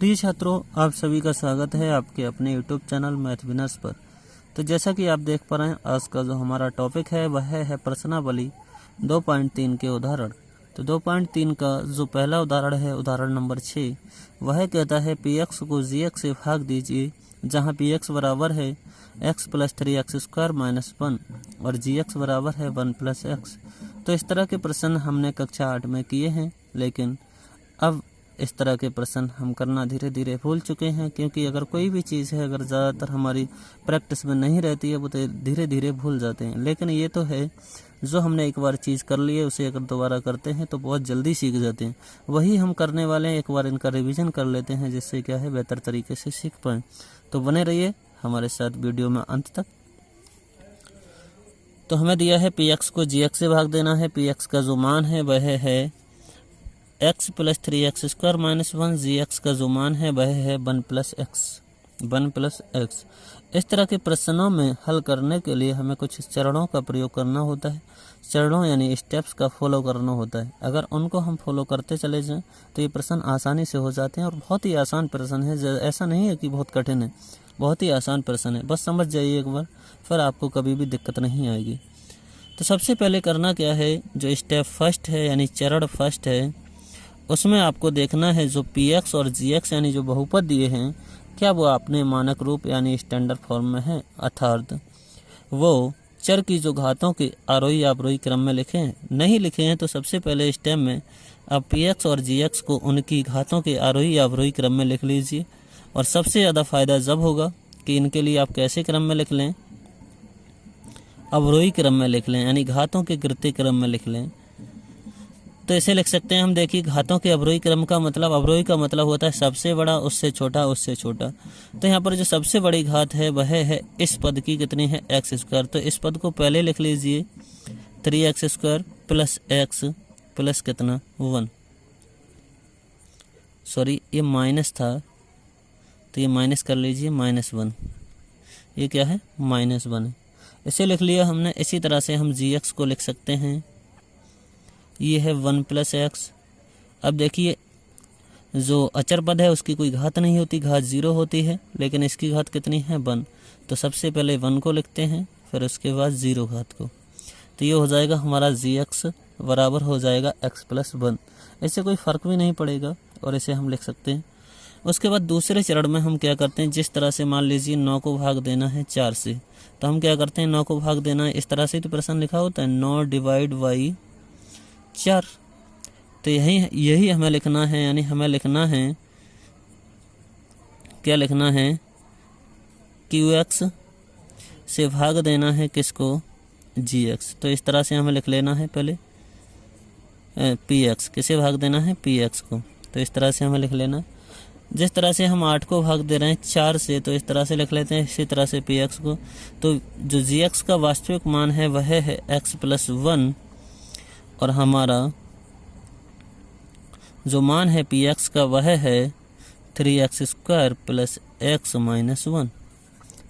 प्रिय छात्रों, आप सभी का स्वागत है आपके अपने YouTube चैनल मैथ विनर्स पर। तो जैसा कि आप देख पा रहे हैं, आज का जो हमारा टॉपिक है वह है प्रश्नावली 2.3 के उदाहरण। तो 2.3 का जो पहला उदाहरण है, उदाहरण नंबर 6, वह कहता है px को gx से भाग दीजिए, जहां px बराबर है x + 3x² - 1 और gx बराबर है 1 + x। तो इस तरह के प्रश्न हमने कक्षा 8 में किए हैं, लेकिन अब इस तरह के प्रश्न हम करना धीरे धीरे भूल चुके हैं, क्योंकि अगर कोई भी चीज़ है अगर ज़्यादातर हमारी प्रैक्टिस में नहीं रहती है वो तो धीरे धीरे भूल जाते हैं। लेकिन ये तो है, जो हमने एक बार चीज़ कर ली है उसे अगर दोबारा करते हैं तो बहुत जल्दी सीख जाते हैं। वही हम करने वाले हैं, एक बार इनका रिवीजन कर लेते हैं, जिससे क्या है बेहतर तरीके से सीख पाएँ। तो बने रहिए हमारे साथ वीडियो में अंत तक। तो हमें दिया है px को gx से भाग देना है। px का जो मान है वह है x + 3x² - 1, gx का जो मान है वह है 1 + x। इस तरह के प्रश्नों में हल करने के लिए हमें कुछ चरणों का प्रयोग करना होता है। चरणों यानी स्टेप्स का फॉलो करना होता है। अगर उनको हम फॉलो करते चले जाएं तो ये प्रश्न आसानी से हो जाते हैं, और बहुत ही आसान प्रश्न है। ऐसा नहीं है कि बहुत कठिन है, बहुत ही आसान प्रश्न है। बस समझ जाइए एक बार, फिर आपको कभी भी दिक्कत नहीं आएगी। तो सबसे पहले करना क्या है, जो स्टेप फर्स्ट है यानी चरण फर्स्ट है, उसमें आपको देखना है जो px और gx यानी जो बहुपद दिए हैं, क्या वो अपने मानक रूप यानी स्टैंडर्ड फॉर्म में है, अर्थात वो चर की जो घातों के आरोही अवरोही क्रम में लिखे हैं। नहीं लिखे हैं तो सबसे पहले स्टेप में आप px और gx को उनकी घातों के आरोही अवरोही क्रम में लिख लीजिए। और सबसे ज़्यादा फायदा जब होगा कि इनके लिए आप कैसे क्रम में लिख लें, अवरोही क्रम में लिख लें, यानी घातों के गिरते क्रम में लिख लें। तो इसे लिख सकते हैं हम, देखिए घातों के अवरोही क्रम का मतलब, अवरोही का मतलब होता है सबसे बड़ा उससे छोटा उससे छोटा। तो यहाँ पर जो सबसे बड़ी घात है वह है इस पद की, कितनी है, x²। तो इस पद को पहले लिख लीजिए 3x² + x प्लस कितना 1, सॉरी ये माइनस था तो ये माइनस कर लीजिए, -1। ये क्या है, -1 है। इसे लिख लिया हमने। इसी तरह से हम gx को लिख सकते हैं, ये है 1 + x। अब देखिए जो अचर पद है उसकी कोई घात नहीं होती, घात 0 होती है, लेकिन इसकी घात कितनी है, 1। तो सबसे पहले 1 को लिखते हैं, फिर उसके बाद 0 घात को। तो ये हो जाएगा हमारा gx बराबर हो जाएगा x + 1। इससे कोई फ़र्क भी नहीं पड़ेगा और इसे हम लिख सकते हैं। उसके बाद दूसरे चरण में हम क्या करते हैं, जिस तरह से मान लीजिए 9 को भाग देना है 4 से, तो हम क्या करते हैं, 9 को भाग देना है, इस तरह से तो प्रश्न लिखा होता है 9 / 4। तो यही हमें लिखना है, यानी हमें लिखना है, क्या लिखना है, qx से भाग देना है किसको, gx। तो इस तरह से हमें लिख लेना है पहले px, किसे भाग देना है, px को। तो इस तरह से हमें लिख लेना। जिस तरह से हम 8 को भाग दे रहे हैं 4 से, तो इस तरह से लिख लेते हैं, इसी तरह से px को। तो जो gx का वास्तविक मान है वह है x + 1, और हमारा जो मान है px का वह है 3x² + x - 1।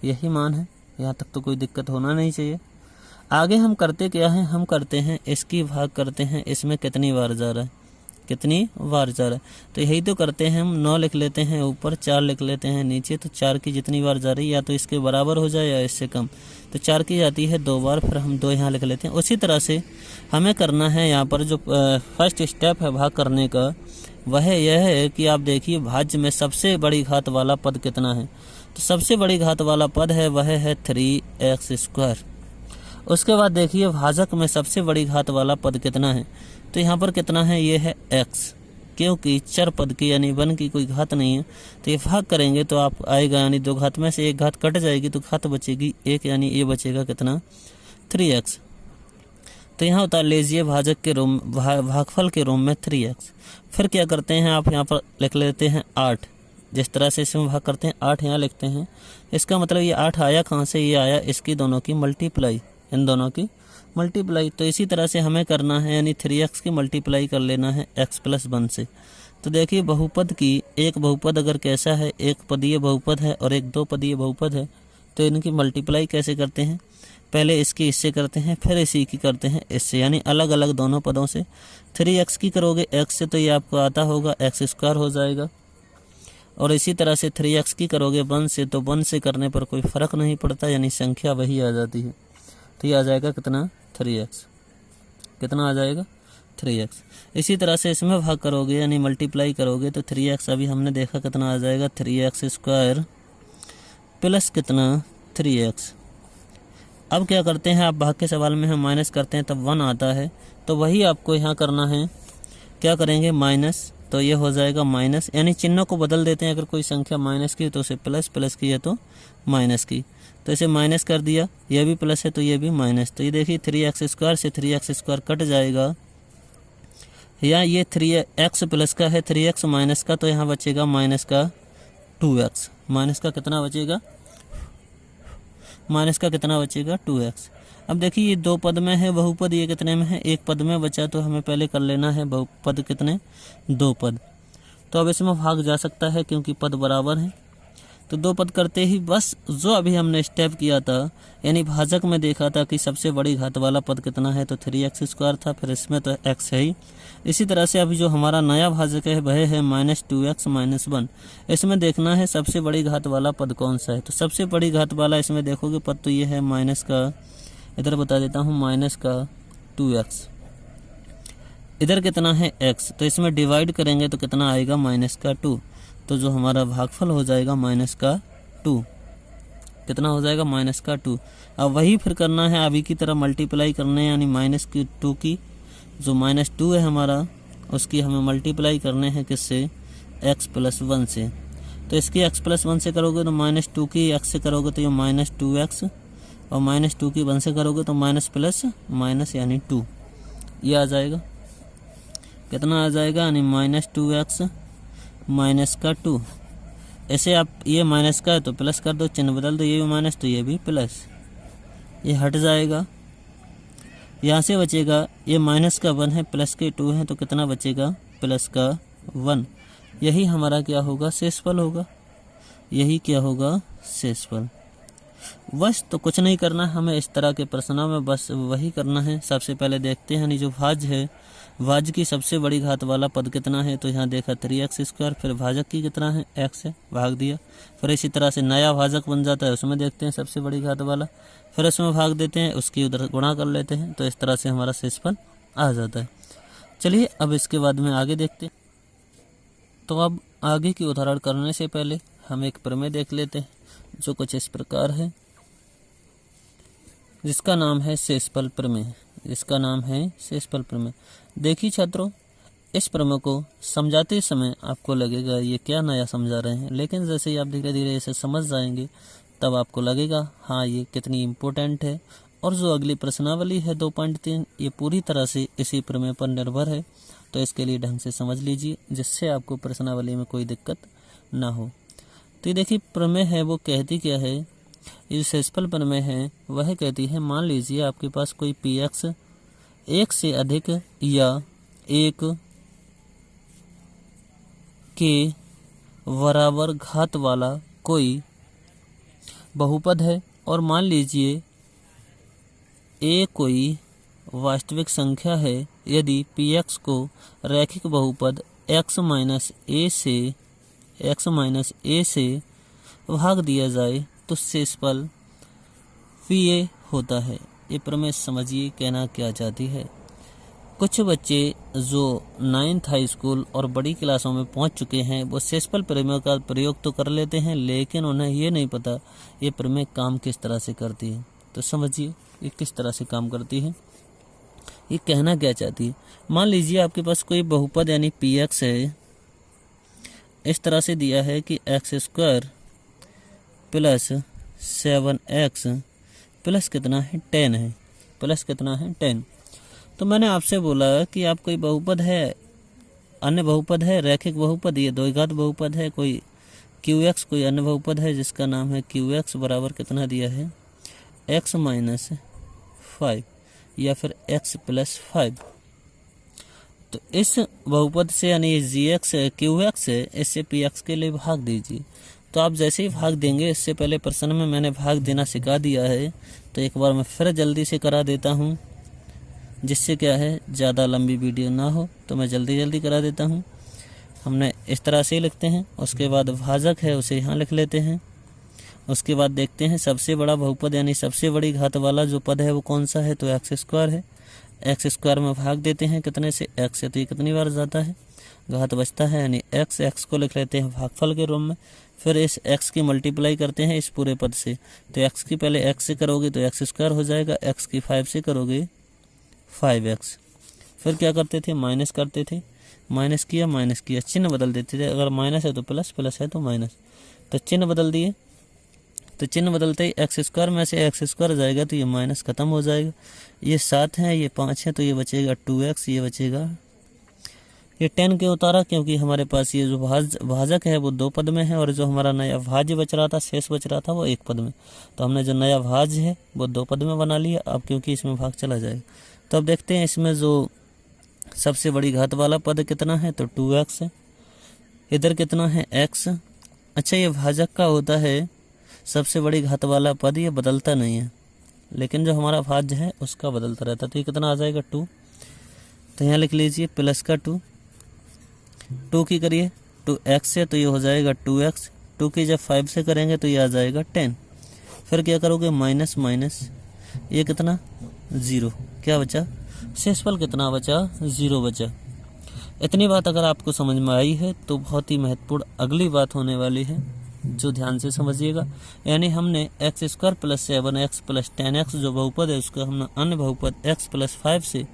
यही मान है, यहाँ तक तो कोई दिक्कत होना नहीं चाहिए। आगे हम करते क्या हैं, हम करते हैं इसकी भाग करते हैं, इसमें कितनी बार जा रहा है, कितनी बार जा रहा है। तो यही तो करते हैं हम, 9 लिख लेते हैं ऊपर, 4 लिख लेते हैं नीचे। तो 4 की जितनी बार जा रही है या तो इसके बराबर हो जाए या इससे कम। तो 4 की जाती है 2 बार, फिर हम 2 यहाँ लिख लेते हैं। उसी तरह से हमें करना है यहाँ पर जो फर्स्ट स्टेप है भाग करने का, वह यह है कि आप देखिए भाज्य में सबसे बड़ी घात वाला पद कितना है। तो सबसे बड़ी घात वाला पद है वह है 3x²। उसके बाद देखिए भाजक में सबसे बड़ी घात वाला पद कितना है। तो यहाँ पर कितना है, ये है x, क्योंकि चर पद की यानी 1 की कोई घात नहीं है। तो ये भाग करेंगे तो आप आएगा, यानी 2 घात में से 1 घात कट जाएगी तो घात बचेगी 1, यानी ये बचेगा कितना, 3x। तो यहाँ उतार लीजिए भाजक के रूम, भागफल के रूम में 3x। फिर क्या करते हैं, आप यहाँ पर लिख लेते हैं 8। जिस तरह से इसमें भाग करते हैं 8 यहाँ लिखते हैं। इसका मतलब ये 8 आया कहाँ से, ये आया इसकी दोनों की मल्टीप्लाई, इन दोनों की मल्टीप्लाई। तो इसी तरह से हमें करना है, यानी 3x की मल्टीप्लाई कर लेना है x + 1 से। तो देखिए बहुपद की, एक बहुपद अगर कैसा है, एक पदीय बहुपद है और एक 2 पदीय बहुपद है, तो इनकी मल्टीप्लाई कैसे करते हैं, पहले इसकी इससे करते हैं, फिर इसी की करते हैं इससे, यानी अलग अलग दोनों पदों से। 3x की करोगे x से तो ये आपको आता होगा x² हो जाएगा, और इसी तरह से 3x की करोगे 1 से, तो 1 से करने पर कोई फ़र्क नहीं पड़ता, यानी संख्या वही आ जाती है। तो ये आ जाएगा कितना 3x, कितना आ जाएगा 3x। इसी तरह से इसमें भाग करोगे यानी मल्टीप्लाई करोगे तो 3x अभी हमने देखा कितना आ जाएगा 3x² प्लस कितना 3x। अब क्या करते हैं, आप भाग के सवाल में हम माइनस करते हैं तब 1 आता है, तो वही आपको यहाँ करना है। क्या करेंगे माइनस, तो ये हो जाएगा माइनस, यानी चिन्हों को बदल देते हैं। अगर कोई संख्या माइनस की तो उसे प्लस, प्लस की है तो माइनस की, तो इसे माइनस कर दिया। यह भी प्लस है तो ये भी माइनस। तो ये देखिए 3x² से 3x² कट जाएगा, या ये 3x प्लस का है 3x माइनस का, तो यहाँ बचेगा माइनस का 2x। माइनस का कितना बचेगा, माइनस का कितना बचेगा 2x। अब देखिए ये दो पद में है बहुपद, ये कितने में है, एक पद में बचा, तो हमें पहले कर लेना है बहुपद कितने, 2 पद। तो अब इसमें भाग जा सकता है क्योंकि पद बराबर हैं। तो 2 पद करते ही बस जो अभी हमने स्टेप किया था, यानी भाजक में देखा था कि सबसे बड़ी घात वाला पद कितना है, तो 3x² था, फिर इसमें तो x है ही। इसी तरह से अभी जो हमारा नया भाजक है वह है -2x - 1। इसमें देखना है सबसे बड़ी घात वाला पद कौन सा है। तो सबसे बड़ी घात वाला इसमें देखोगे पद तो ये है माइनस का, इधर बता देता हूँ माइनस का 2x। इधर कितना है x, तो इसमें डिवाइड करेंगे तो कितना आएगा -2। तो जो हमारा भागफल हो जाएगा -2, कितना हो जाएगा -2। अब वही फिर करना है अभी की तरह मल्टीप्लाई करने, यानी -2 की जो -2 है हमारा, उसकी हमें मल्टीप्लाई करने हैं किससे, x + 1 से। तो इसकी x + 1 से करोगे तो -2 की x से करोगे तो ये -2x, और -2 की 1 से करोगे तो माइनस प्लस माइनस यानी 2, ये आ जाएगा। कितना आ जाएगा, यानी -2x - 2। ऐसे आप ये माइनस का है तो प्लस कर दो, चिन्ह बदल दो, ये भी माइनस तो ये भी प्लस, ये हट जाएगा। यहाँ से बचेगा ये माइनस का 1 है, प्लस के 2 है, तो कितना बचेगा प्लस का 1। यही हमारा क्या होगा, शेषफल होगा। यही क्या होगा, शेषफल। बस तो कुछ नहीं करना हमें इस तरह के प्रश्नों में, बस वही करना है। सबसे पहले देखते हैं जो भाज्य है, भाज्य की सबसे बड़ी घात वाला पद कितना है, तो यहाँ देखा 3x², फिर भाजक की कितना है x है, भाग दिया। फिर इसी तरह से नया भाजक बन जाता है, उसमें देखते हैं सबसे बड़ी घात वाला, फिर उसमें भाग देते हैं, उसकी उधर गुणा कर लेते हैं, तो इस तरह से हमारा शेषफल आ जाता है। चलिए अब इसके बाद में आगे देखते हैं। तो अब आगे की उदाहरण करने से पहले हम एक प्रमेय देख लेते हैं जो कुछ इस प्रकार है, जिसका नाम है शेषफल प्रमेय। इसका नाम है शेषफल प्रमेय। देखिए छात्रों, इस प्रमेय को समझाते समय आपको लगेगा ये क्या नया समझा रहे हैं, लेकिन जैसे ही आप धीरे धीरे इसे समझ जाएंगे तब आपको लगेगा हाँ ये कितनी इम्पोर्टेंट है। और जो अगली प्रश्नावली है 2.3, ये पूरी तरह से इसी प्रमेय पर निर्भर है। तो इसके लिए ढंग से समझ लीजिए जिससे आपको प्रश्नावली में कोई दिक्कत ना हो। तो ये देखिए प्रमेय है वो कहती क्या है, ये शेषफल प्रमेय है वह कहती है, मान लीजिए आपके पास कोई px 1 से अधिक या 1 के बराबर घात वाला कोई बहुपद है, और मान लीजिए a कोई वास्तविक संख्या है। यदि px को रैखिक बहुपद x - a से भाग दिया जाए तो शेषफल pa होता है। ये प्रमेय समझिए कहना क्या चाहती है। कुछ बच्चे जो 9th हाई स्कूल और बड़ी क्लासों में पहुंच चुके हैं वो शेषफल प्रमेय का प्रयोग तो कर लेते हैं, लेकिन उन्हें ये नहीं पता ये प्रमेय काम किस तरह से करती है। तो समझिए ये किस तरह से काम करती है, ये कहना क्या चाहती है। मान लीजिए आपके पास कोई बहुपद यानी px है, इस तरह से दिया है कि x² प्लस 7x प्लस कितना है 10 है, प्लस कितना है 10। तो मैंने आपसे बोला कि आप कोई बहुपद है, अन्य बहुपद है, रैखिक बहुपद, ये द्विघात बहुपद है, कोई qx कोई अन्य बहुपद है जिसका नाम है qx बराबर कितना दिया है x - 5 या फिर x + 5। तो इस बहुपद से यानी gx qx है, इससे px के लिए भाग दीजिए। तो आप जैसे ही भाग देंगे, इससे पहले प्रश्न में मैंने भाग देना सिखा दिया है, तो एक बार मैं फिर जल्दी से करा देता हूँ, जिससे क्या है ज़्यादा लंबी वीडियो ना हो, तो मैं जल्दी करा देता हूँ। हमने इस तरह से ही लिखते हैं। उसके बाद भाजक है उसे यहाँ लिख लेते हैं। उसके बाद देखते हैं सबसे बड़ा बहुपद यानी सबसे बड़ी घात वाला जो पद है वो कौन सा है, तो एक्स स्क्वायर है। एक्स स्क्वायर में भाग देते हैं कितने से, एक्स से, तो ये कितनी बार जाता है, घात बचता है यानी एक्स। एक्स को लिख लेते हैं भागफल के रूप में। फिर इस एक्स की मल्टीप्लाई करते हैं इस पूरे पद से, तो एक्स की पहले एक्स से करोगे तो एक्स स्क्वायर हो जाएगा, एक्स की 5 से करोगे 5x। फिर क्या करते थे, माइनस करते थे, माइनस किया, चिन्ह बदल देते थे। अगर माइनस है तो प्लस, प्लस है तो माइनस, तो चिन्ह बदल दिए। तो चिन्ह बदलते ही एक्स स्क्वायर में से एक्स स्क्वायर जाएगा तो ये माइनस खत्म हो जाएगा। ये 7 है, ये 5 है, तो ये बचेगा 2x, ये बचेगा, ये 10 के उतारा क्योंकि हमारे पास ये जो भाजक है वो 2 पद में है और जो हमारा नया भाज्य बच रहा था, शेष बच रहा था, वो 1 पद में। तो हमने जो नया भाज्य है वो 2 पद में बना लिया अब, क्योंकि इसमें भाग चला जाएगा। तो अब देखते हैं इसमें जो सबसे बड़ी घात वाला पद कितना है, तो 2x है। इधर कितना है, x। अच्छा, ये भाजक का होता है सबसे बड़ी घात वाला पद, ये बदलता नहीं है, लेकिन जो हमारा भाज्य है उसका बदलता रहता है। तो ये कितना आ जाएगा, 2। तो यहाँ लिख लीजिए प्लस का 2 की करिए 2x से, तो ये हो जाएगा 2x। 2 की जब 5 से करेंगे तो ये आ जाएगा 10। फिर क्या करोगे, माइनस माइनस, ये कितना, 0। क्या बचा, शेषफल कितना बचा, 0 बचा। इतनी बात अगर आपको समझ में आई है तो बहुत ही महत्वपूर्ण अगली बात होने वाली है, जो ध्यान से समझिएगा। यानी हमने x square plus 7x plus 10x जो बहुपद है उसका हमने अन्य बहुपद x प्लस 5 से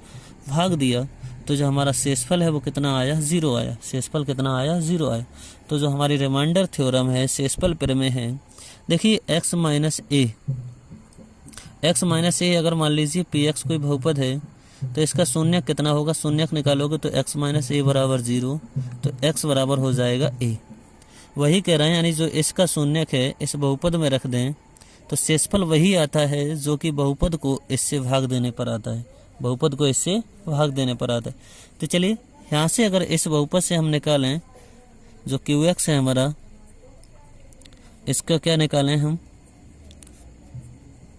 भाग दिया, तो जो हमारा शेषफल है वो कितना आया, 0 आया। शेषफल कितना आया, 0 आया। तो जो हमारी रिमाइंडर थ्योरम है शेषफल प्रमेय है, देखिए x माइनस ए अगर मान लीजिए px कोई बहुपद है तो इसका शून्य कितना होगा, शून्य निकालोगे तो x माइनस ए बराबर 0, तो x बराबर हो जाएगा a। वही कह रहे हैं, यानी जो इसका शून्य है इस बहुपद में रख दें तो शेषफल वही आता है जो कि बहुपद को इससे भाग देने पर आता है, बहुपद को इससे भाग देने पर आता है। तो चलिए यहाँ से अगर इस बहुपद से हम निकालें जो qx है हमारा, इसका क्या निकालें, हम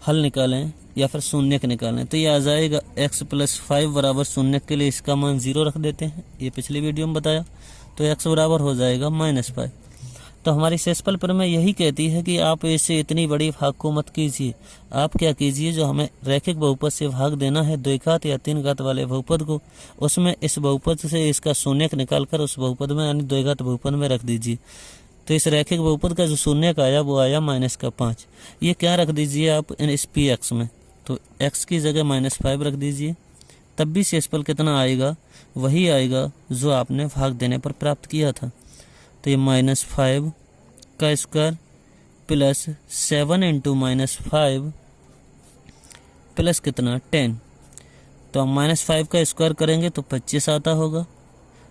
हल निकालें या फिर शून्य निकालें, तो ये आ जाएगा x प्लस 5 बराबर शून्य के लिए इसका मान 0 रख देते हैं, ये पिछली वीडियो में बताया। तो x बराबर हो जाएगा -5। तो हमारी शेषफल प्रमेय यही कहती है कि आप इसे इतनी बड़ी भाग को मत कीजिए, आप क्या कीजिए, जो हमें रैखिक बहुपद से भाग देना है 2 घात या 3 घात वाले बहुपद को, उसमें इस बहुपद से इसका शून्य निकालकर उस बहुपद में यानी 2 घात बहुपद में रख दीजिए। तो इस रैखिक बहुपद का जो शून्य आया वो आया -5। ये क्या रख दीजिए आप इस px में, तो x की जगह -5 रख दीजिए, तब भी शेषफल कितना आएगा, वही आएगा जो आपने भाग देने पर प्राप्त किया था। तो ये -5 का स्क्वायर प्लस 7 इंटू -5 प्लस कितना 10। तो हम -5 का स्क्वायर करेंगे तो 25 आता होगा,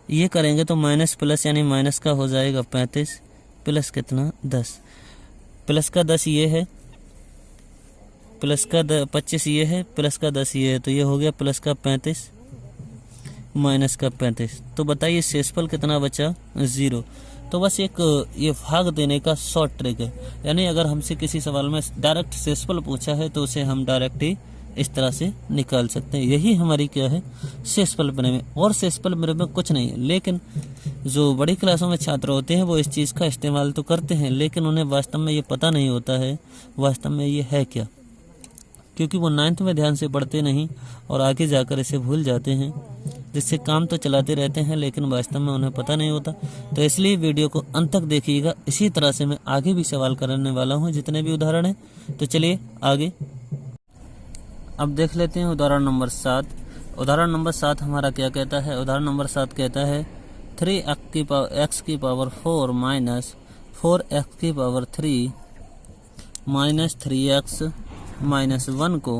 ये करेंगे तो माइनस प्लस यानी माइनस का हो जाएगा 35 प्लस कितना 10, प्लस का 10 ये है, प्लस का 25 ये है, प्लस का 10 ये है, तो ये हो गया प्लस का 35 माइनस का 35। तो बताइए शेषफल कितना बचा, 0। तो बस एक ये भाग देने का शॉर्ट ट्रिक है, यानी अगर हमसे किसी सवाल में डायरेक्ट शेषफल पूछा है तो उसे हम डायरेक्ट ही इस तरह से निकाल सकते हैं। यही हमारी क्या है, शेषफल प्रमेय। और शेषफल प्रमेय में कुछ नहीं है, लेकिन जो बड़ी क्लासों में छात्र होते हैं वो इस चीज़ का इस्तेमाल तो करते हैं, लेकिन उन्हें वास्तव में ये पता नहीं होता है वास्तव में ये है क्या, क्योंकि वो 9th में ध्यान से पढ़ते नहीं और आगे जाकर इसे भूल जाते हैं, जिससे काम तो चलाते रहते हैं लेकिन वास्तव में उन्हें पता नहीं होता। तो इसलिए वीडियो को अंत तक देखिएगा, इसी तरह से मैं आगे भी सवाल करने वाला हूँ जितने भी उदाहरण हैं। तो चलिए आगे अब देख लेते हैं उदाहरण नंबर 7। उदाहरण नंबर 7 हमारा क्या कहता है, उदाहरण नंबर 7 कहता है 3x की पावर 4 माइनस 4x की पावर 3 माइनस 3x माइनस 1 को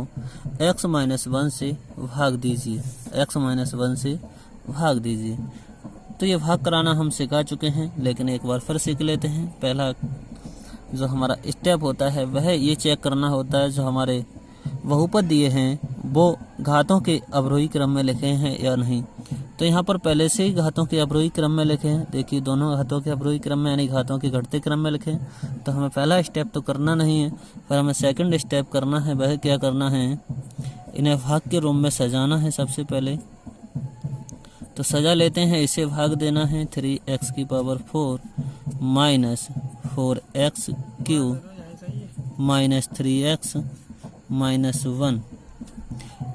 x माइनस 1 से भाग दीजिए, x माइनस 1 से भाग दीजिए। तो ये भाग कराना हम सिखा चुके हैं, लेकिन एक बार फिर सीख लेते हैं। पहला जो हमारा स्टेप होता है वह ये चेक करना होता है जो हमारे बहुपद दिए हैं वो घातों के अवरोही क्रम में लिखे हैं या नहीं। तो यहाँ पर पहले से ही घातों के अवरोही क्रम में लिखे हैं, देखिए दोनों घातों के अवरोही क्रम में यानी घातों के घटते क्रम में लिखे हैं। तो हमें पहला स्टेप तो करना नहीं है, पर हमें सेकंड स्टेप करना है। वह क्या करना है, इन्हें भाग के रूप में सजाना है। सबसे पहले तो सजा लेते हैं, इसे भाग देना है 3x की power 4 minus 4x Q minus 3x minus 1।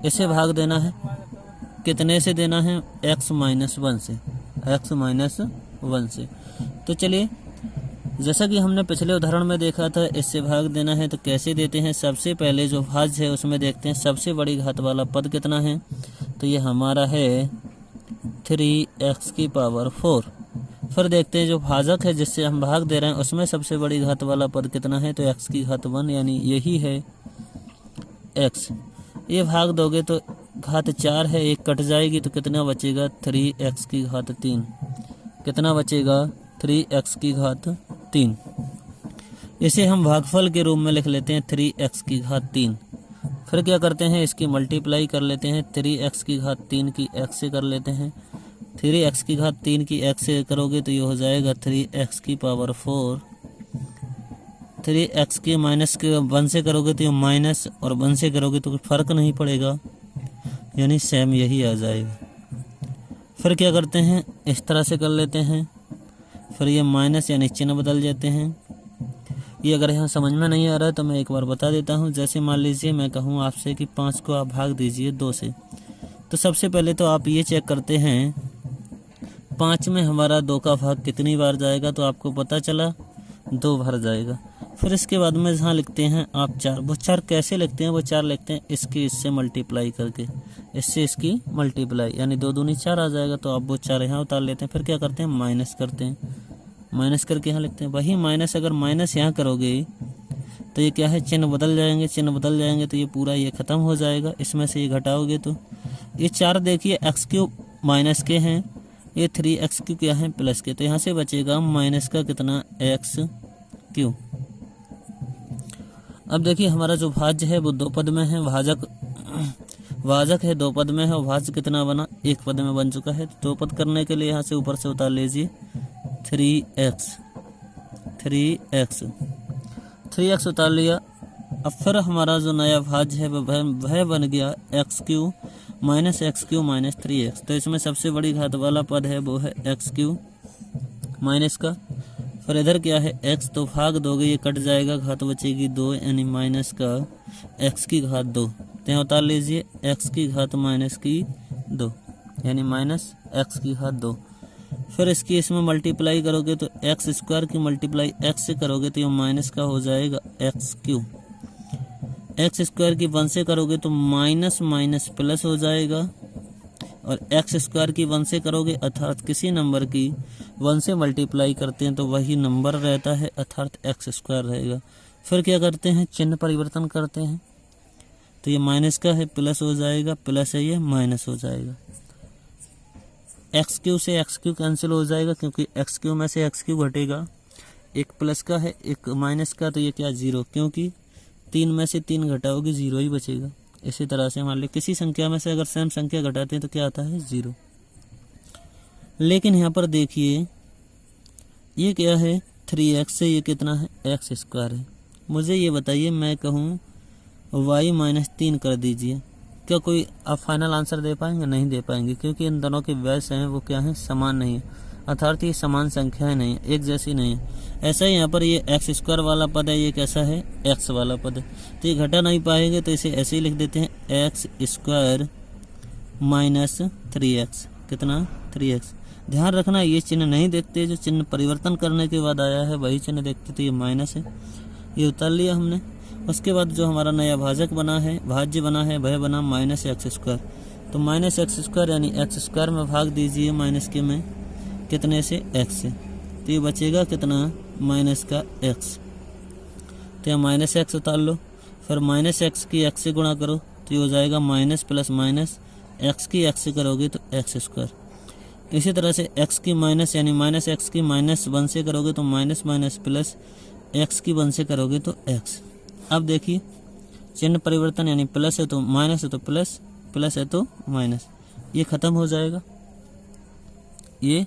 इसे भाग देना है, कितने से देना है? x माइनस 1 से, x माइनस 1 से। तो चलिए, जैसा कि हमने पिछले उदाहरण में देखा था, इससे भाग देना है तो कैसे देते हैं। सबसे पहले जो भाज्य है उसमें देखते हैं सबसे बड़ी घात वाला पद कितना है। तो ये हमारा है 3x की पावर 4। फिर देखते हैं जो भाजक है जिससे हम भाग दे रहे हैं उसमें सबसे बड़ी घात वाला पद कितना है। तो x की घात 1 यानी यही है x। ये भाग दोगे तो घात 4 है, एक कट जाएगी तो कितना बचेगा? 3x की घात 3। कितना बचेगा? 3x की घात 3। इसे हम भागफल के रूप में लिख लेते हैं 3x की घात 3। फिर क्या करते हैं? इसकी मल्टीप्लाई कर लेते हैं। 3x की घात 3 की x से कर लेते हैं। 3x की घात 3 की x से करोगे तो ये हो जाएगा 3x की पावर 4। 3x के माइनस के 1 से करोगे तो ये माइनस, और 1 से करोगे तो कोई फर्क नहीं पड़ेगा, यानी सेम यही आ जाएगा। फिर क्या करते हैं? इस तरह से कर लेते हैं। फिर ये माइनस यानी चिन्ह बदल जाते हैं। ये अगर यहाँ समझ में नहीं आ रहा है तो मैं एक बार बता देता हूँ। जैसे मान लीजिए मैं कहूँ आपसे कि 5 को आप भाग दीजिए 2 से, तो सबसे पहले तो आप ये चेक करते हैं 5 में हमारा 2 का भाग कितनी बार जाएगा। तो आपको पता चला 2 बार जाएगा। फिर इसके बाद में जहाँ लिखते हैं आप 4, वो 4 कैसे लिखते हैं? वो 4 लिखते हैं इसकी इससे मल्टीप्लाई करके, इससे इसकी मल्टीप्लाई, यानी 2 दूनी 4 आ जाएगा। तो आप वो 4 यहाँ उतार लेते हैं। फिर क्या करते हैं? माइनस करते हैं, माइनस करके यहाँ लिखते हैं। वही माइनस अगर माइनस यहाँ करोगे तो ये क्या है? चिन्ह बदल जाएंगे, चिन्ह बदल जाएंगे तो ये पूरा ये ख़त्म हो जाएगा। इसमें से ये घटाओगे तो ये 4 देखिए एक्स क्यूब माइनस के हैं, ये 3x क्यू क्या है? प्लस के। तो यहाँ से बचेगा माइनस का कितना? x Q. अब देखिए हमारा जो भाज्य है वो 2 पद में है, भाजक है 2 पद में है, और भाज्य कितना बना? 1 पद में बन चुका है। तो 2 पद करने के लिए यहाँ से ऊपर से उतार लीजिए 3x उतार लिया। अब फिर हमारा जो नया भाज्य है वह बन गया x क्यू माइनस 3x। तो इसमें सबसे बड़ी घात वाला पद है वो है x क्यू माइनस का। फिर इधर क्या है? x, तो भाग दोगे ये कट जाएगा, घात बचेगी 2 यानी माइनस का x की घात 2। तो यहाँ उतार लीजिए x की घात माइनस की 2 यानी माइनस x की घात 2। फिर इसकी इसमें मल्टीप्लाई करोगे तो एक्स स्क्वायर की मल्टीप्लाई x से करोगे तो ये माइनस का हो जाएगा x क्यू। एक्स स्क्वायर की 1 से करोगे तो माइनस माइनस प्लस हो जाएगा, और एक्स स्क्वायर की 1 से करोगे अर्थात किसी नंबर की 1 से मल्टीप्लाई करते हैं तो वही नंबर रहता है, अर्थात एक्स स्क्वायर रहेगा। फिर क्या करते हैं? चिन्ह परिवर्तन करते हैं। तो ये माइनस का है प्लस हो जाएगा, प्लस है ये माइनस हो जाएगा। एक्स क्यू से एक्स क्यू कैंसिल हो जाएगा क्योंकि एक्स क्यू में से एक्स क्यू घटेगा। एक प्लस का है एक माइनस का, तो ये क्या? 0, क्योंकि 3 में से 3 घटाओगे 0 ही बचेगा। इसी तरह से मान लीजिए किसी संख्या में से अगर सेम संख्या घटाते हैं तो क्या आता है? 0। लेकिन यहाँ पर देखिए ये क्या है? 3x से ये कितना है? x स्क्वायर है। मुझे ये बताइए, मैं कहूँ y माइनस 3 कर दीजिए, क्या कोई आप फाइनल आंसर दे पाएंगे? नहीं दे पाएंगे, क्योंकि इन दोनों के वैल्यूज हैं वो क्या है? समान नहीं है, अर्थात ये समान संख्याएं नहीं है, एक जैसी नहीं है। ऐसा ही यहाँ पर ये एक्स स्क्वायर वाला पद है, ये कैसा है? एक्स वाला पद है, तो ये घटा नहीं पाएंगे तो इसे ऐसे ही लिख देते हैं एक्स स्क्वायर माइनस 3x। कितना? 3x। ध्यान रखना ये चिन्ह नहीं देखते, जो चिन्ह परिवर्तन करने के बाद आया है वही चिन्ह देखते। तो ये माइनस है, ये उतार लिया हमने। उसके बाद जो हमारा नया भाजक बना है, भाज्य बना है, वह बना माइनस एक्स स्क्वायर। तो माइनस एक्स स्क्वायर यानी एक्स स्क्वायर में भाग दीजिए माइनस के में कितने से? x से। तो ये बचेगा कितना? माइनस का x। तो यहाँ माइनस एक्स उतार लो, फिर माइनस एक्स की x से गुणा करो तो ये हो जाएगा माइनस प्लस माइनस, x की x से करोगे तो एक्स स्क्वायर। इसी तरह से x की माइनस यानी माइनस एक्स की माइनस 1 से करोगे तो माइनस माइनस प्लस, x की 1 से करोगे तो x। अब देखिए चिन्ह परिवर्तन, यानी प्लस है तो माइनस है तो प्लस, प्लस है तो माइनस, ये ख़त्म हो जाएगा, ये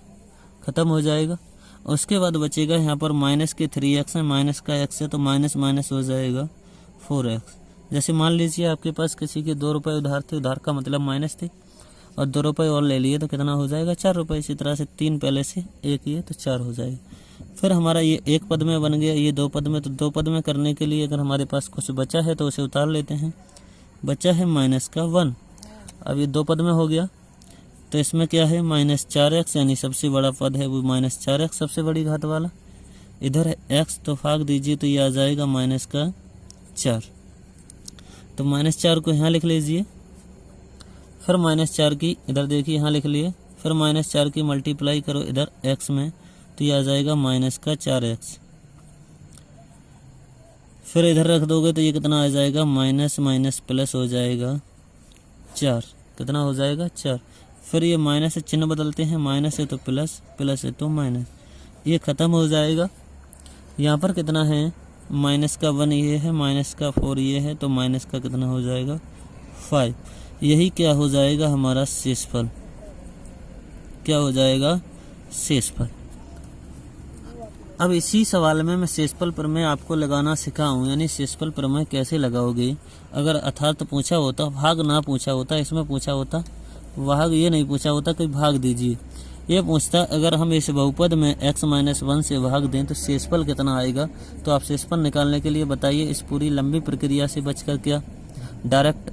ख़त्म हो जाएगा। उसके बाद बचेगा यहाँ पर माइनस के 3x है, माइनस का x है तो माइनस माइनस हो जाएगा 4x। जैसे मान लीजिए आपके पास किसी के 2 रुपये उधार थे, उधार का मतलब माइनस थे, और 2 रुपये और ले लिए तो कितना हो जाएगा 4 रुपये। इसी तरह से 3 पहले से 1 ये तो 4 हो जाएगा। फिर हमारा ये 1 पद में बन गया, ये 2 पद में। तो 2 पद में करने के लिए अगर हमारे पास कुछ बचा है तो उसे उतार लेते हैं। बचा है -1। अब ये 2 पद में हो गया तो इसमें क्या है -4x, यानी सबसे बड़ा पद है वो -4x, सबसे बड़ी घात वाला। इधर है x तो भाग दीजिए तो ये आ जाएगा -4। तो -4 को यहाँ लिख लीजिए, फिर -4 की इधर देखिए यहाँ लिख लिए, फिर -4 की मल्टीप्लाई करो इधर x में तो ये आ जाएगा -4x। फिर इधर रख दोगे तो ये कितना आ जाएगा माइनस माइनस प्लस हो जाएगा 4। कितना हो जाएगा 4। फिर ये माइनस से चिन्ह बदलते हैं, माइनस है तो प्लस, प्लस है तो माइनस, ये ख़त्म हो जाएगा। यहाँ पर कितना है -1 ये है, -4 ये है, तो माइनस का कितना हो जाएगा 5। यही क्या हो जाएगा हमारा शेषफल, क्या हो जाएगा शेषफल। अब इसी सवाल में मैं शेषफल प्रमेय आपको लगाना सिखाऊं, यानी शेषफल प्रमेय कैसे लगाओगे। अगर अर्थात पूछा होता, भाग ना पूछा होता, इसमें पूछा होता भाग, ये नहीं पूछा होता कि भाग दीजिए, ये पूछता अगर हम इस बहुपद में x-1 से भाग दें तो शेषफल कितना आएगा। तो आप शेषफल निकालने के लिए बताइए इस पूरी लंबी प्रक्रिया से बचकर क्या डायरेक्ट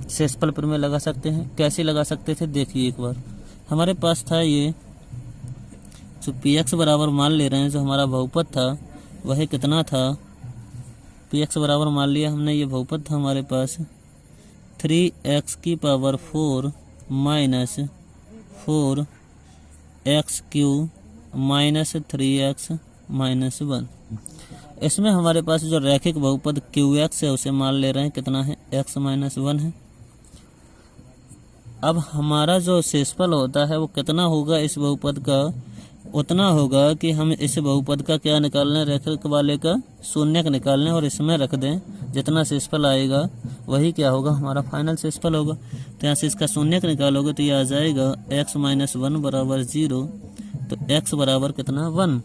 शेषफल प्रमेय लगा सकते हैं। कैसे लगा सकते थे देखिए एक बार। हमारे पास था ये जो px बराबर मान ले रहे हैं, जो हमारा बहुपद था वह कितना था, px बराबर मान लिया हमने, ये बहुपद था हमारे पास 3x⁴ minus 4x³ minus 3x minus 1। इसमें हमारे पास जो रैखिक बहुपद qx है उसे मान ले रहे हैं, कितना है x-1 है। अब हमारा जो शेषफल होता है वो कितना होगा इस बहुपद का, उतना होगा कि हम इस बहुपद का क्या निकालने, रैखिक वाले का शून्यक निकालने और इसमें रख दें, जितना शेषफल आएगा वही क्या होगा हमारा फाइनल शेषफल होगा। तो यहाँ से इसका शून्यक निकालोगे तो ये आ जाएगा x-1 बराबर 0, तो x बराबर कितना 1,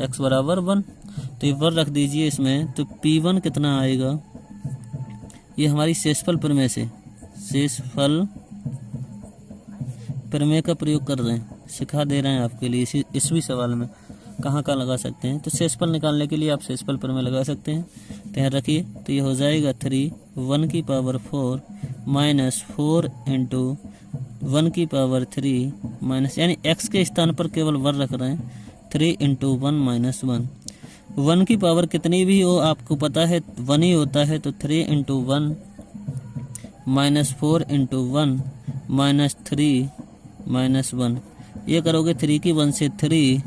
x बराबर 1। तो ये पर रख दीजिए इसमें, तो P1 कितना आएगा, ये हमारी शेषफल प्रमेय से, शेषफल प्रमेय का प्रयोग कर रहे हैं, सिखा दे रहे हैं आपके लिए इसवीं सवाल में कहाँ लगा सकते हैं। तो शेषफल निकालने के लिए आप शेषफल प्रमेय लगा सकते हैं। तो यहाँ रखिए, तो ये हो जाएगा 3 माइनस 4 इंटू 1 माइनस, यानी x के स्थान पर केवल 1 रख रहे हैं, 3 इंटू 1 माइनस 1। 1 की पावर कितनी भी हो आपको पता है 1 ही होता है, तो 3 into 1 minus 4 into 1 minus 3 minus 1। ये करोगे 3 की 1 से 3,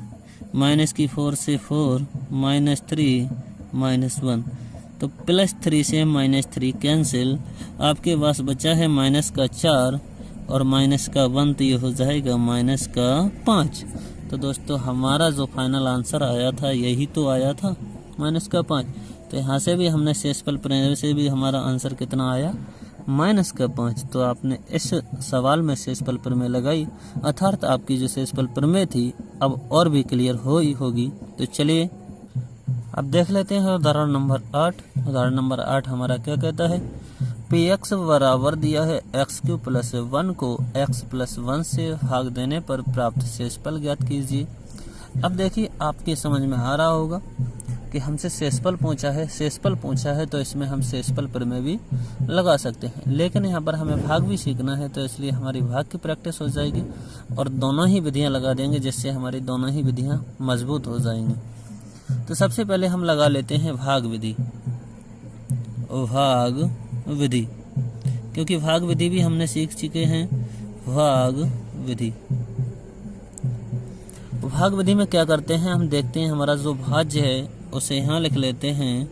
माइनस की 4 से 4, माइनस 3 माइनस 1। तो +3 से -3 कैंसिल, आपके पास बचा है -4 और -1, तो ये हो जाएगा -5। तो दोस्तों हमारा जो फाइनल आंसर आया था यही तो आया था -5। तो यहाँ से भी हमने शेषफल प्रमेय से भी हमारा आंसर कितना आया -5। तो आपने इस सवाल में शेषफल प्रमेय लगाई, अर्थात आपकी जो शेषफल प्रमेय थी अब और भी क्लियर हो ही होगी। तो चलिए अब देख लेते हैं उदाहरण नंबर 8। उदाहरण नंबर 8 हमारा क्या कहता है, px बराबर दिया है x³ + 1 को x + 1 से भाग देने पर प्राप्त शेषफल ज्ञात कीजिए। अब देखिए आपके समझ में आ रहा होगा कि हमसे शेषफल पूछा है तो इसमें हम शेषफल प्रमेय भी लगा सकते हैं, लेकिन यहाँ पर हमें भाग भी सीखना है, तो इसलिए हमारी भाग की प्रैक्टिस हो जाएगी और दोनों ही विधियाँ लगा देंगे, जिससे हमारी दोनों ही विधियाँ मजबूत हो जाएंगी। तो सबसे पहले हम लगा लेते हैं भाग विधि, क्योंकि भाग विधि भी हमने सीख चुके हैं। भाग विधि में क्या करते हैं, हम देखते हैं हमारा जो भाज्य है उसे यहाँ लिख लेते हैं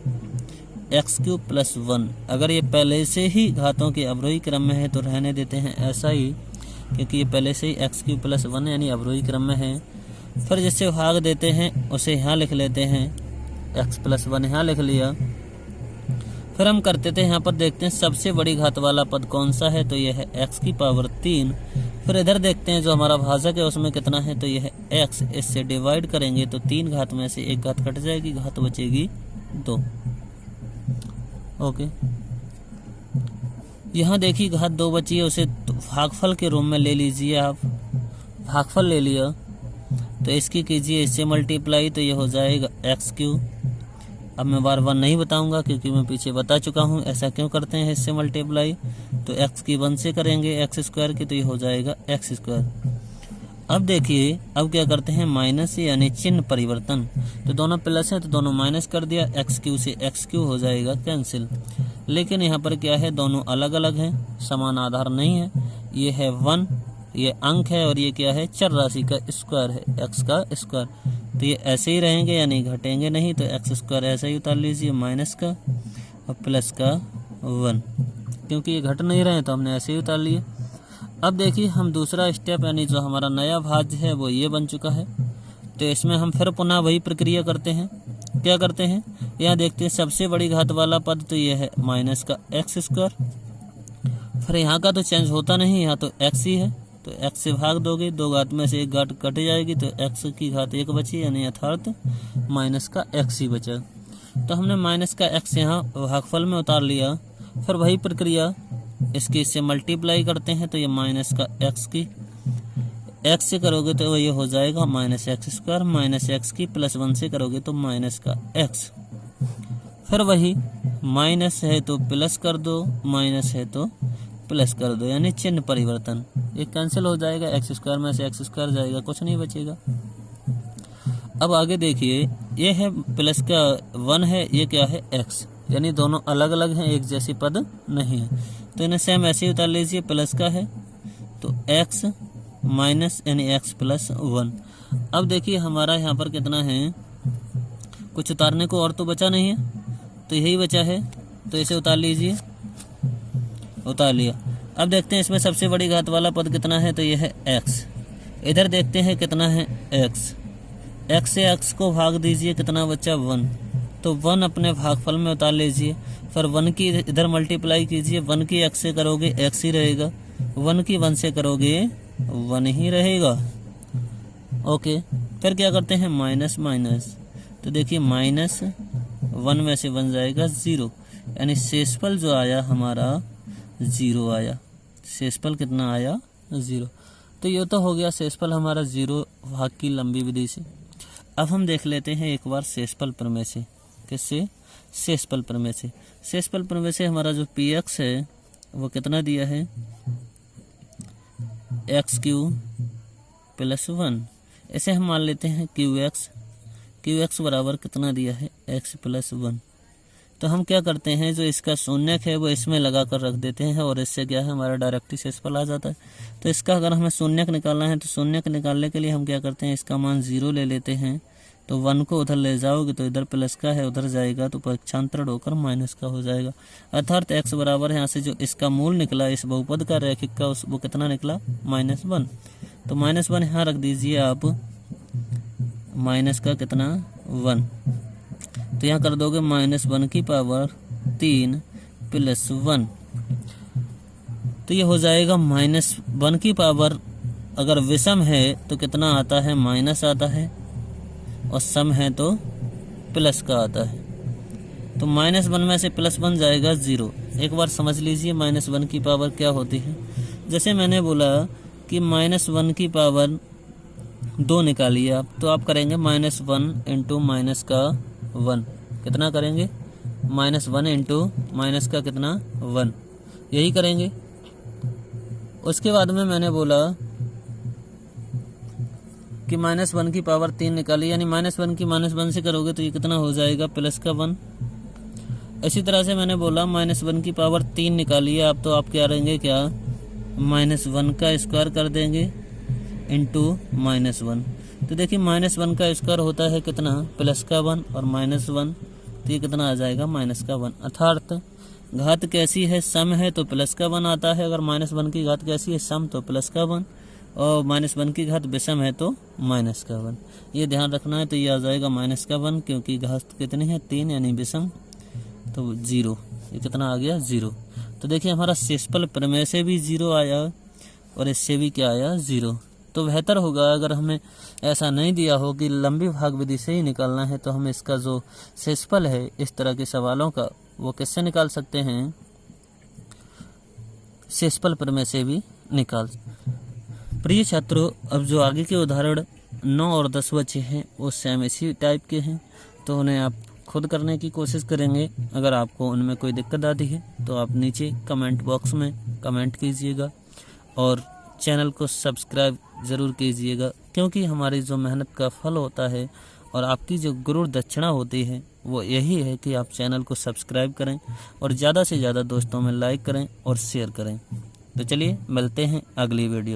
x³ + 1। अगर ये पहले से ही घातों के अवरोही क्रम में है तो रहने देते हैं ऐसा ही, क्योंकि ये पहले से ही x³ + 1 यानी अवरोही क्रम में है। फिर जिससे भाग देते हैं उसे यहाँ लिख लेते हैं, x + 1 यहाँ लिख लिया। फिर हम करते थे यहाँ पर देखते हैं सबसे बड़ी घात वाला पद कौन सा है, तो यह है x⁻3। फिर इधर देखते हैं जो हमारा भाजक है उसमें कितना है, तो यह है x। इससे डिवाइड करेंगे तो 3 घात में से 1 घात कट जाएगी, घात बचेगी 2। ओके, यहाँ देखिए घात 2 बची है, उसे भागफल के रूप में ले लीजिए आप। भागफल ले लिया तो इसकी कीजिए इससे मल्टीप्लाई, तो ये हो जाएगा एक्स क्यू। अब मैं बार बार नहीं बताऊंगा क्योंकि मैं पीछे बता चुका हूँ ऐसा क्यों करते हैं इससे मल्टीप्लाई। तो एक्स की 1 से करेंगे एक्स स्क्वायर की, तो ये हो जाएगा एक्स स्क्वायर। अब देखिए अब क्या करते हैं माइनस यानी चिन्ह परिवर्तन, तो दोनों प्लस है तो दोनों माइनस कर दिया, एक्स क्यू से एक्स क्यू हो जाएगा कैंसिल। लेकिन यहाँ पर क्या है, दोनों अलग अलग हैं, समान आधार नहीं है। ये है 1, ये अंक है, और ये क्या है, चर राशि का स्क्वायर है, एक्स का स्क्वायर। तो ये ऐसे ही रहेंगे यानी घटेंगे नहीं, तो एक्स स्क्वायर ऐसे ही उतार लीजिए माइनस का और प्लस का 1, क्योंकि ये घट नहीं रहे तो हमने ऐसे ही उतार लिए। अब देखिए हम दूसरा स्टेप यानी जो हमारा नया भाज्य है वो ये बन चुका है, तो इसमें हम फिर पुनः वही प्रक्रिया करते हैं। क्या करते हैं, यहाँ देखते हैं सबसे बड़ी घात वाला पद तो ये है माइनस का एक्स स्क्वायर। फिर यहाँ का तो चेंज होता नहीं, यहाँ तो एक्स ही है, तो एक्स से भाग दोगे, 2 घात में से 1 घात कट जाएगी, तो एक्स की घात 1 बची यानी अर्थात माइनस का एक्स ही बचा। तो हमने माइनस का एक्स यहाँ भागफल में उतार लिया। फिर वही प्रक्रिया इसकी इससे मल्टीप्लाई करते हैं, तो ये माइनस का एक्स की एक्स से करोगे तो ये हो जाएगा minus x square, minus x की प्लस 1 से करोगे तो माइनस का एक्स। फिर वही माइनस है तो प्लस कर दो, माइनस है तो प्लस कर दो, यानी चिन्ह परिवर्तन। ये कैंसिल हो जाएगा, एक्स स्क्वायर में से एक्स स्क्वायर जाएगा, कुछ नहीं बचेगा। अब आगे देखिए ये है प्लस का 1 है, ये क्या है एक्स, यानी दोनों अलग अलग हैं, एक जैसी पद नहीं है, तो इन्हें सेम ऐसे ही उतार लीजिए। प्लस का है तो एक्स माइनस यानी एक्स प्लस 1। अब देखिए हमारा यहाँ पर कितना है, कुछ उतारने को और तो बचा नहीं है, तो यही बचा है, तो इसे उतार लीजिए, उतार लिया। अब देखते हैं इसमें सबसे बड़ी घात वाला पद कितना है, तो यह है एक्स। इधर देखते हैं कितना है एक्स, एक्स से एक्स को भाग दीजिए, कितना बचा 1, तो 1 अपने भागफल में उतार लीजिए। फिर 1 की इधर मल्टीप्लाई कीजिए, 1 की एक्स से करोगे एक्स ही रहेगा, 1 की 1 से करोगे 1 ही रहेगा। ओके, फिर क्या करते हैं माइनस माइनस, तो देखिए माइनस 1 में से 1 जाएगा 0, यानी शेषफल जो आया हमारा 0 आया। शेषफल कितना आया 0। तो ये तो हो गया शेषफल हमारा 0 भाग की लंबी विधि से। अब हम देख लेते हैं एक बार शेषफल प्रमेय से। किससे, शेषफल प्रमेय से। शेषफल प्रमेय से हमारा जो पी एक्स है वो कितना दिया है, एक्स क्यू प्लस 1। इसे हम मान लेते हैं क्यू एक्स बराबर कितना दिया है, एक्स प्लस 1। तो हम क्या करते हैं, जो इसका शून्यक है वो इसमें लगा कर रख देते हैं, और इससे क्या है हमारा डायरेक्ट ही शेषफल आ जाता है। तो इसका अगर हमें शून्यक निकालना है, तो शून्यक निकालने के लिए हम क्या करते हैं, इसका मान 0 ले लेते हैं। तो 1 को उधर ले जाओगे तो इधर प्लस का है, उधर जाएगा तो पक्षांतरण होकर माइनस का हो जाएगा। अर्थात एक्स बराबर यहाँ से जो इसका मूल निकला इस बहुपद का रैखिक का, वो कितना निकला, -1। तो -1 यहाँ रख दीजिए आप, माइनस का कितना 1, तो यहाँ कर दोगे -1 की पावर 3 प्लस 1, तो ये हो जाएगा -1 की पावर। अगर विषम है तो कितना आता है, माइनस आता है, और सम है तो प्लस का आता है। तो -1 में से +1 जाएगा 0। एक बार समझ लीजिए -1 की पावर क्या होती है। जैसे मैंने बोला कि -1 की पावर 2 निकालिए आप, तो आप करेंगे -1 इंटू माइनस का 1, कितना करेंगे, -1 इंटू माइनस का कितना 1, यही करेंगे। उसके बाद में मैंने बोला कि -1 की पावर 3 निकाली, यानी -1 की -1 से करोगे तो ये कितना हो जाएगा, प्लस का 1। इसी तरह से मैंने बोला -1 की पावर 3 निकालिए आप, तो आप क्या करेंगे, क्या -1 का स्क्वायर कर देंगे इंटू -1। तो देखिए -1 का स्क्वायर होता है कितना, प्लस का 1 और -1, तो ये कितना आ जाएगा, माइनस का 1। अर्थात घात कैसी है, सम है तो प्लस का 1 आता है। अगर -1 की घात कैसी है, सम तो प्लस का 1, और -1 की घात विषम है तो माइनस का 1। ये ध्यान रखना है। तो ये आ जाएगा माइनस का 1, क्योंकि घात कितनी है, 3 यानी विषम, तो 0। ये कितना आ गया, 0। तो देखिए हमारा शेषफल प्रमेय से भी 0 आया और इससे भी क्या आया, 0। तो बेहतर होगा अगर हमें ऐसा नहीं दिया हो कि लंबी भाग विधि से ही निकालना है, तो हम इसका जो शेषफल है इस तरह के सवालों का वो किससे निकाल सकते हैं, शेषफल प्रमेय से भी निकाल। प्रिय छात्रों, अब जो आगे के उदाहरण 9 और 10 बचे हैं वो सेम इसी टाइप के हैं, तो उन्हें आप खुद करने की कोशिश करेंगे। अगर आपको उनमें कोई दिक्कत आती है तो आप नीचे कमेंट बॉक्स में कमेंट कीजिएगा और चैनल को सब्सक्राइब ज़रूर कीजिएगा, क्योंकि हमारी जो मेहनत का फल होता है और आपकी जो गुरु दक्षिणा होती है वो यही है कि आप चैनल को सब्सक्राइब करें और ज़्यादा से ज़्यादा दोस्तों में लाइक करें और शेयर करें। तो चलिए मिलते हैं अगली वीडियो।